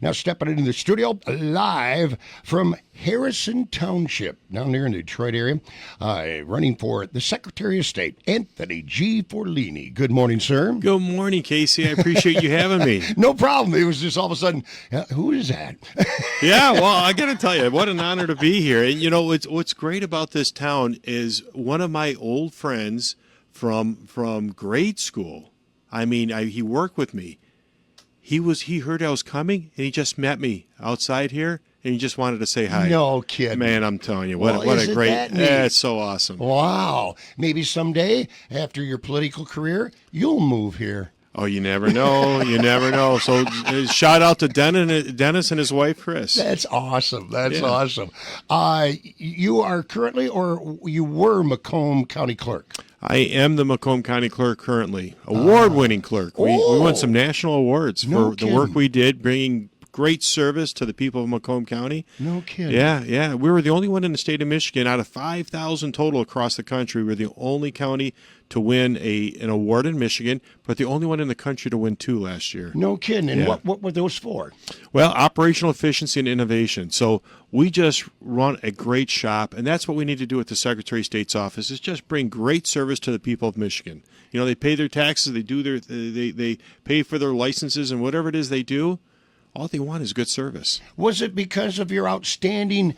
Now stepping into the studio live from Harrison Township, down there in the Detroit area, running for the Secretary of State, Anthony G. Forlini. Good morning, sir. Good morning, Casey. I appreciate you having me. No problem. It was just all of a sudden, who is that? Yeah, well, I got to tell you, what an honor to be here. And, you know, what's great about this town is one of my old friends from grade school. I mean, he worked with me. He heard I was coming, and he just met me outside here, and he just wanted to say hi. No kidding. Man, I'm telling you, what a great, it's so awesome. Wow. Maybe someday, after your political career, you'll move here. Oh, you never know. You never know. So shout out to Dennis and his wife, Chris. That's awesome. That's awesome. You are currently, or you were, Macomb County Clerk? I am the Macomb County Clerk currently, award-winning clerk. We won some national awards for the work we did, bringing great service to the people of Macomb County. No kidding. Yeah. We were the only one in the state of Michigan out of 5,000 total across the country. We're the only county to win an award in Michigan, but the only one in the country to win 2 last year. No kidding. And what were those for? Well, operational efficiency and innovation. So we just run a great shop, and that's what we need to do at the Secretary of State's office, is just bring great service to the people of Michigan. You know, they pay their taxes, they pay for their licenses, and whatever it is they do, all they want is good service. Was it because of your outstanding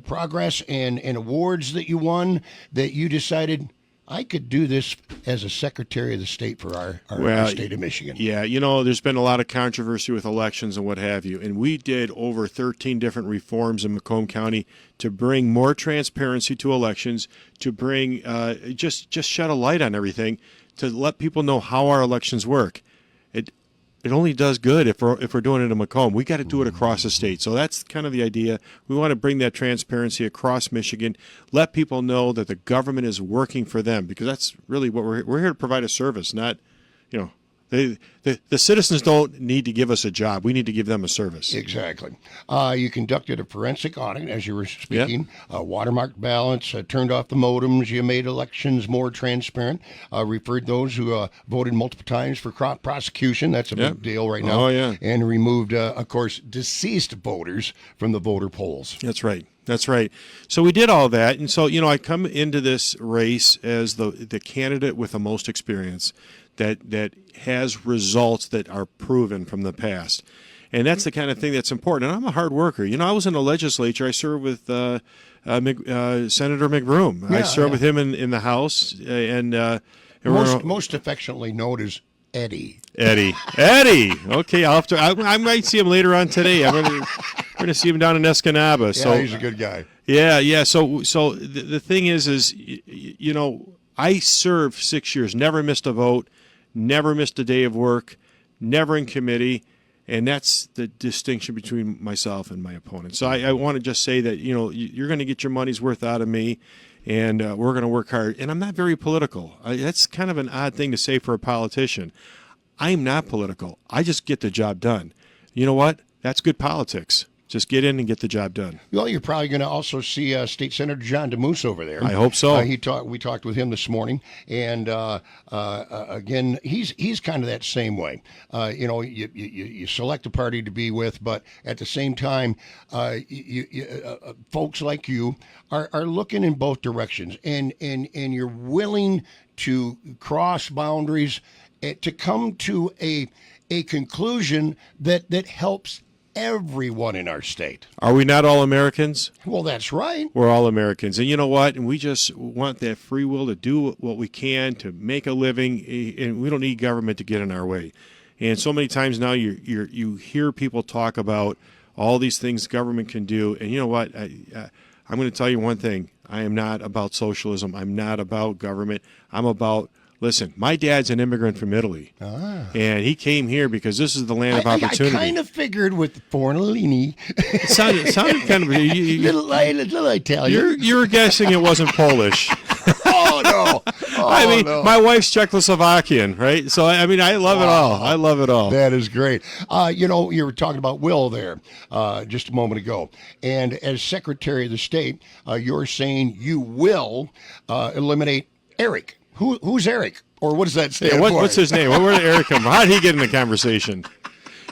progress and awards that you won that you decided, I could do this as a Secretary of the State for our state of Michigan? Yeah, you know, there's been a lot of controversy with elections and what have you, and we did over 13 different reforms in Macomb County to bring more transparency to elections, to bring just shed a light on everything, to let people know how our elections work. It only does good if we're doing it in Macomb. We got to do it across the state. So that's kind of the idea. We want to bring that transparency across Michigan, let people know that the government is working for them, because that's really what we're here to provide a service, not, you know, the citizens don't need to give us a job. We need to give them a service. Exactly. You conducted a forensic audit, as you were speaking, watermarked ballots, turned off the modems, you made elections more transparent, referred those who voted multiple times for prosecution. That's a big deal right now. Oh, yeah. And removed, of course, deceased voters from the voter polls. That's right. That's right. So we did all that. And so, you know, I come into this race as the candidate with the most experience that has results that are proven from the past. And that's the kind of thing that's important. And I'm a hard worker. You know, I was in the legislature. I served with Senator McBroom. I served with him in the House. And most affectionately known as Eddie. Eddie. Okay, I might see him later on today. We're going to see him down in Escanaba. Yeah, so he's a good guy. Yeah. So the thing is, you know, I served 6 years, never missed a vote, never missed a day of work, never in committee, and that's the distinction between myself and my opponent. So I want to just say that, you know, you're going to get your money's worth out of me, and we're going to work hard. And I'm not very political. That's kind of an odd thing to say for a politician. I'm not political. I just get the job done. You know what? That's good politics. Just get in and get the job done. Well, you're probably going to also see State Senator John DeMoose over there. I hope so. We talked with him this morning, and again, he's kind of that same way. You know, you select a party to be with, but at the same time, folks like you are looking in both directions, and you're willing to cross boundaries to come to a conclusion that helps everyone in our state. Are we not all Americans? Well, that's right. We're all Americans. And you know what? And we just want that free will to do what we can to make a living, and we don't need government to get in our way. And so many times now you hear people talk about all these things government can do. And you know what? I'm going to tell you one thing. I am not about socialism. I'm not about government. I'm about Listen, my dad's an immigrant from Italy, and he came here because this is the land of opportunity. I kind of figured with Forlini. It sounded kind of little Italian. You're guessing it wasn't Polish. Oh no! I mean, my wife's Czechoslovakian, right? So I mean, I love it all. I love it all. That is great. You know, you were talking about Will there just a moment ago, and as Secretary of the State, you're saying you will eliminate Eric. Who's Eric? Or what does that stand for? What's his name? Where did Eric come from? How did he get in the conversation?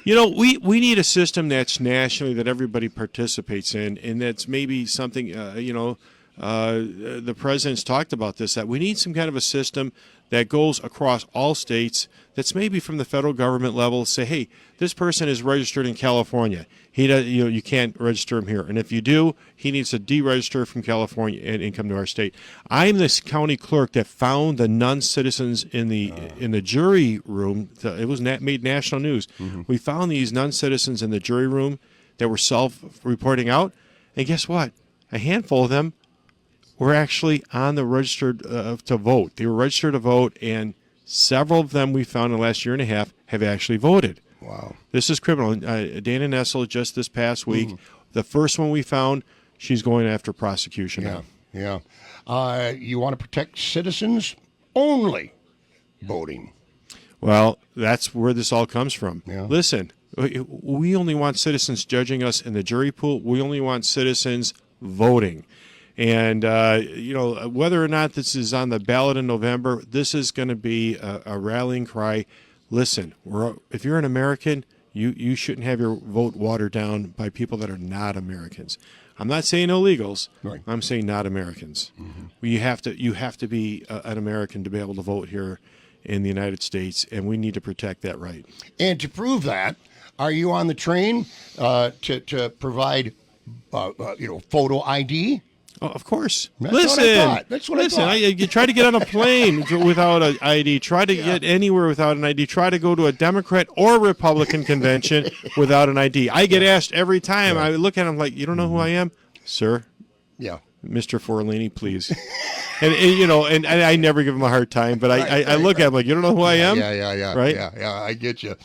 We need a system that's nationally that everybody participates in, and that's maybe something, the president's talked about this, that we need some kind of a system that goes across all states, that's maybe from the federal government level, say, hey, this person is registered in California. He does, you can't register him here. And if you do, he needs to deregister from California and come to our state. I'm this county clerk that found the non-citizens in the jury room. It was made national news. Mm-hmm. We found these non-citizens in the jury room that were self-reporting out. And guess what? A handful of them were actually on the registered to vote. They were registered to vote, and several of them we found in the last year and a half have actually voted. Wow. This is criminal. Dana Nessel, just this past week, the first one we found, she's going after prosecution now. Yeah. You want to protect citizens only voting. Well, that's where this all comes from. Yeah. Listen, we only want citizens judging us in the jury pool. We only want citizens voting. And, whether or not this is on the ballot in November, this is going to be a rallying cry. Listen, if you're an American, you shouldn't have your vote watered down by people that are not Americans. I'm not saying illegals. Right. I'm saying not Americans. Mm-hmm. You have to be an American to be able to vote here in the United States, and we need to protect that right. And to prove that, are you on the train to provide, photo ID? Oh, of course. That's what I thought. You try to get on a plane without an ID. Try to get anywhere without an ID. Try to go to a Democrat or Republican convention without an ID. I get asked every time. I look at them like, you don't know who I am? Sir? Yeah. Mr. Forlini, please. and I never give him a hard time, but I look at him like, you don't know who I am? Yeah. Right? Yeah, I get you.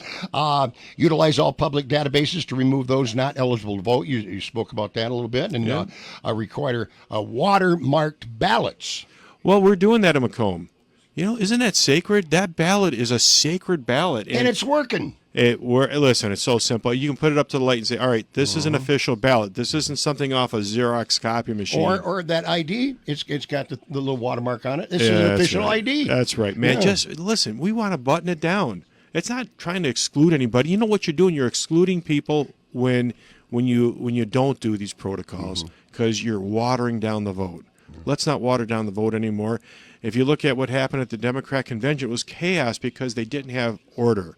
Utilize all public databases to remove those not eligible to vote. You spoke about that a little bit. And require watermarked ballots. Well, we're doing that in Macomb. Isn't that sacred? That ballot is a sacred ballot. And it's working. Listen, it's so simple. You can put it up to the light and say, all right, this is an official ballot. This isn't something off a Xerox copy machine. Or that ID, it's got the little watermark on it. This is an official ID. That's right, man. Yeah. Just listen, we want to button it down. It's not trying to exclude anybody. You know what you're doing? You're excluding people when you don't do these protocols because you're watering down the vote. Let's not water down the vote anymore. If you look at what happened at the Democrat convention, it was chaos because they didn't have order.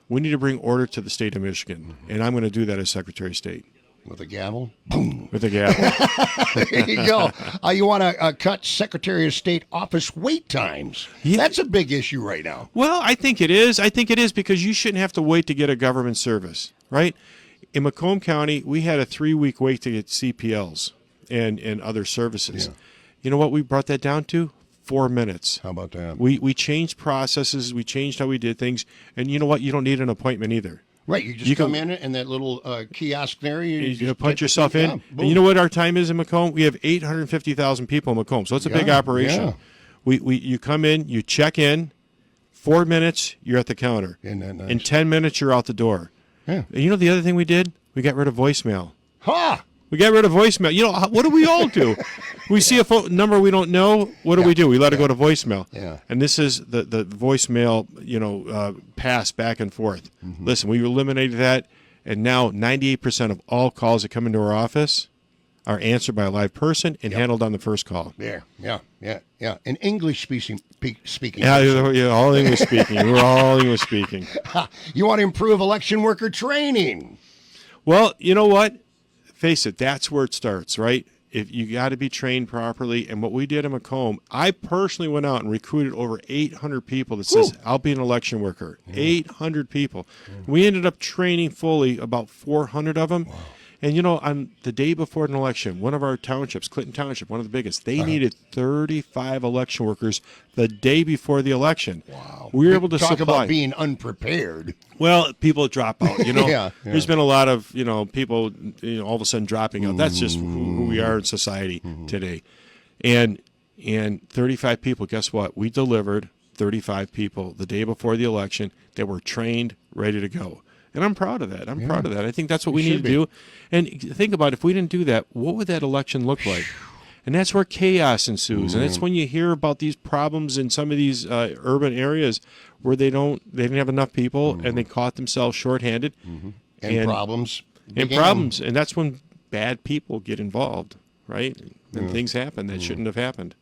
We need to bring order to the state of Michigan, and I'm going to do that as Secretary of State. With a gavel? Boom. With a gavel. There you go. You want to cut Secretary of State office wait times. Yeah. That's a big issue right now. Well, I think it is. Because you shouldn't have to wait to get a government service, right? In Macomb County, we had a 3-week wait to get CPLs and other services. Yeah. You know what we brought that down to? 4 minutes. How about that? We changed processes. We changed how we did things. And you know what? You don't need an appointment either. Right. You come in and that little kiosk there. You punch yourself in. And you know what our time is in Macomb? We have 850,000 people in Macomb. So it's a big operation. Yeah. You come in, you check in, 4 minutes, you're at the counter. Isn't that nice? In 10 minutes, you're out the door. Yeah. And you know the other thing we did? We got rid of voicemail. Ha! We got rid of voicemail. What do we all do? We see a phone number we don't know. What do? We let it go to voicemail. Yeah. And this is the voicemail, pass back and forth. Mm-hmm. Listen, we eliminated that, and now 98% of all calls that come into our office are answered by a live person and handled on the first call. Yeah. And English speaking. Yeah, all English speaking. We're all English speaking. You want to improve election worker training? Well, you know what? Face it, that's where it starts, right? If you got to be trained properly. And what we did in Macomb, I personally went out and recruited over 800 people that says, I'll be an election worker. 800 people. We ended up training fully about 400 of them. Wow. And, on the day before an election, one of our townships, Clinton Township, one of the biggest, they needed 35 election workers the day before the election. Wow. We were able to Talk supply. about being unprepared. Well, people drop out, Yeah. There's been a lot of, people, all of a sudden dropping out. That's just who we are in society today. And 35 people, guess what? We delivered 35 people the day before the election that were trained, ready to go. And I'm proud of that. I'm proud of that. I think that's what we need to do. And think about it, if we didn't do that, what would that election look like? And that's where chaos ensues. And that's when you hear about these problems in some of these urban areas where they didn't have enough people and they caught themselves shorthanded. And problems. And began. problems. And that's when bad people get involved, right? And things happen that shouldn't have happened.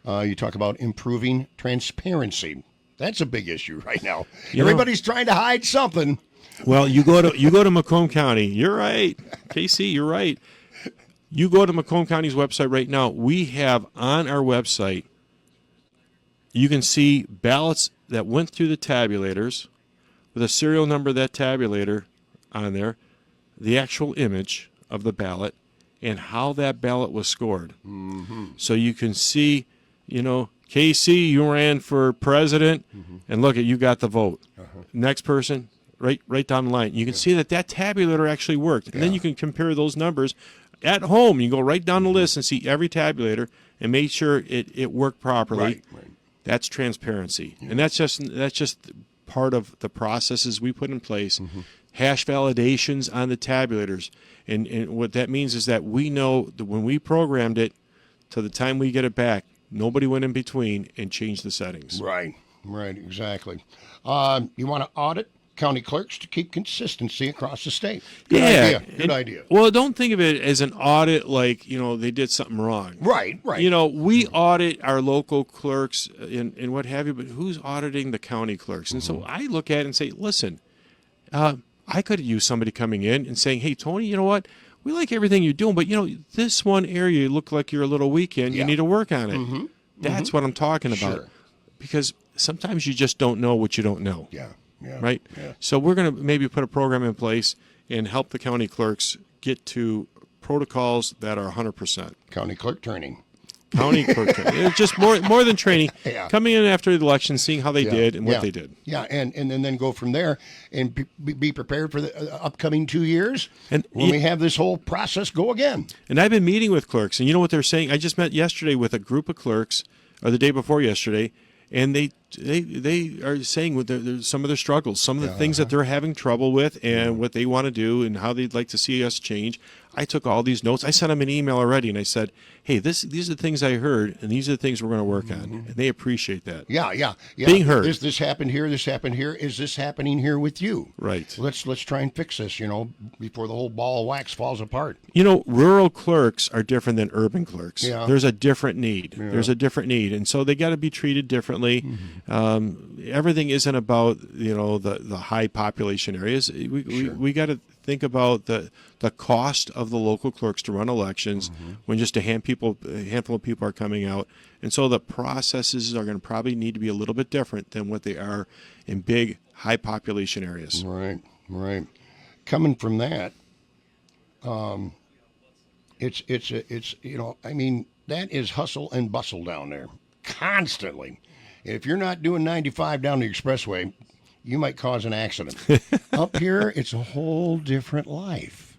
You talk about improving transparency. That's a big issue right now. You know- Everybody's trying to hide something. Well, you go to Macomb County. You're right. KC, you're right. You go to Macomb County's website right now. We have on our website, you can see ballots that went through the tabulators with a serial number of that tabulator on there, the actual image of the ballot, and how that ballot was scored. So you can see, KC, you ran for president, and look at you got the vote. Next person, right down the line. You can see that tabulator actually worked. And then you can compare those numbers. At home, you can go right down the list and see every tabulator and make sure it worked properly. Right. That's transparency. And that's just part of the processes we put in place. Hash validations on the tabulators. And what that means is that we know that when we programmed it to the time we get it back, nobody went in between and changed the settings. Right, exactly. You want to audit county clerks to keep consistency across the state. Good idea. Well, don't think of it as an audit like, they did something wrong. Right. We audit our local clerks and what have you, but who's auditing the county clerks? And so I look at it and say, listen, I could use somebody coming in and saying, hey, Tony, you know what? We like everything you're doing, but, this one area you look like you're a little weak in. You need to work on it. That's what I'm talking about. Sure. Because sometimes you just don't know what you don't know. Yeah. Right? Yeah. So we're going to maybe put a program in place and help the county clerks get to protocols that are 100%. County clerk training. County clerk training. It's just more than training. Yeah. Coming in after the election, seeing how they did and what they did. Yeah, and then go from there and be prepared for the upcoming 2 years And when we have this whole process go again. And I've been meeting with clerks, and you know what they're saying? I just met yesterday with a group of clerks, or the day before yesterday, and they are saying with some of their struggles, some of the things that they're having trouble with, and what they want to do, and how they'd like to see us change. I took all these notes. I sent them an email already, and I said, hey, these are the things I heard, and these are the things we're going to work on. And they appreciate that. Yeah. Being heard. This happened here. This happened here. Is this happening here with you? Right. Let's try and fix this. Before the whole ball of wax falls apart. Rural clerks are different than urban clerks. Yeah. There's a different need. Yeah. There's a different need, and so they got to be treated differently. Everything isn't about the high population areas. We got to think about the cost of the local clerks to run elections when just a handful of people are coming out. And so the processes are going to probably need to be a little bit different than what they are in big, high population areas. Right. Coming from that, it's that is hustle and bustle down there constantly. If you're not doing 95 down the expressway, you might cause an accident. Up here, it's a whole different life.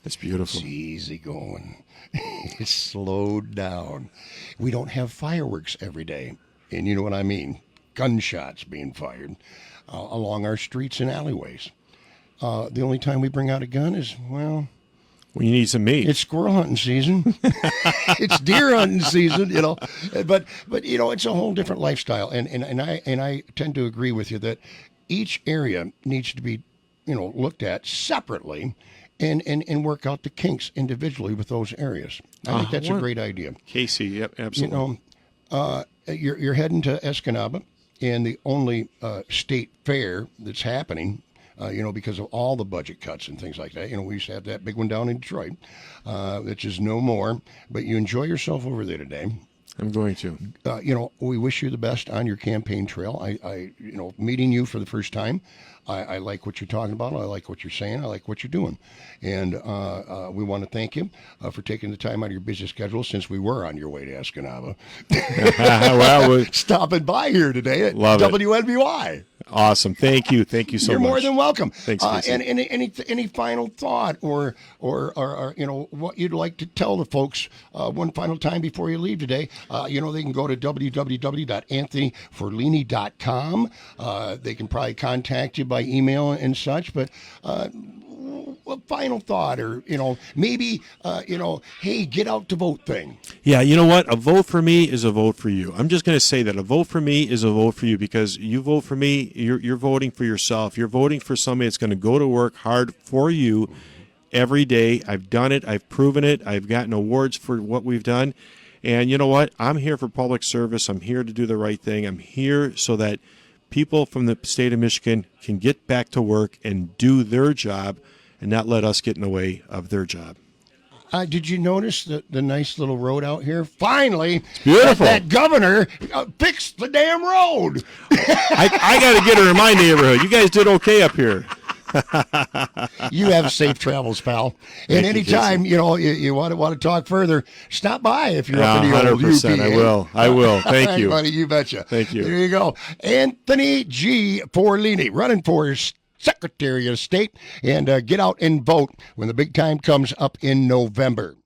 That's beautiful. It's easy going. It's slowed down. We don't have fireworks every day. And you know what I mean? Gunshots being fired along our streets and alleyways. The only time we bring out a gun is, when you need some meat. It's squirrel hunting season. It's deer hunting season, But it's a whole different lifestyle. And I tend to agree with you that each area needs to be, looked at separately and work out the kinks individually with those areas. I think that's a great idea. Casey, yep, absolutely. You're heading to Escanaba, and the only state fair that's happening, because of all the budget cuts and things like that. We used to have that big one down in Detroit, which is no more. But you enjoy yourself over there today. I'm going to. We wish you the best on your campaign trail. I meeting you for the first time, I like what you're talking about. I like what you're saying. I like what you're doing. And we want to thank you for taking the time out of your busy schedule since we were on your way to Escanaba. Stopping by here today at WNBY. Awesome. Thank you. Thank you so You're much. You're more than welcome. Thanks, and any final thought or what you'd like to tell the folks one final time before you leave today? They can go to www.anthonyforlini.com. They can probably contact you by email and such. But a final thought, or maybe hey, get out to vote thing. Yeah, you know what? A vote for me is a vote for you. I'm just going to say that a vote for me is a vote for you, because you vote for me, you're voting for yourself. You're voting for somebody that's going to go to work hard for you every day. I've done it. I've proven it. I've gotten awards for what we've done. And you know what? I'm here for public service. I'm here to do the right thing. I'm here so that people from the state of Michigan can get back to work and do their job and not let us get in the way of their job. Did you notice the nice little road out here? Finally, it's beautiful. That governor fixed the damn road. I got to get her in my neighborhood. You guys did okay up here. You have safe travels, pal. And anytime you want to talk further, stop by if you're up in the old 100%. UPA. I will. Thank you, buddy. You betcha. Thank you. There you go. Anthony G. Forlini, running for Secretary of State, and get out and vote when the big time comes up in November.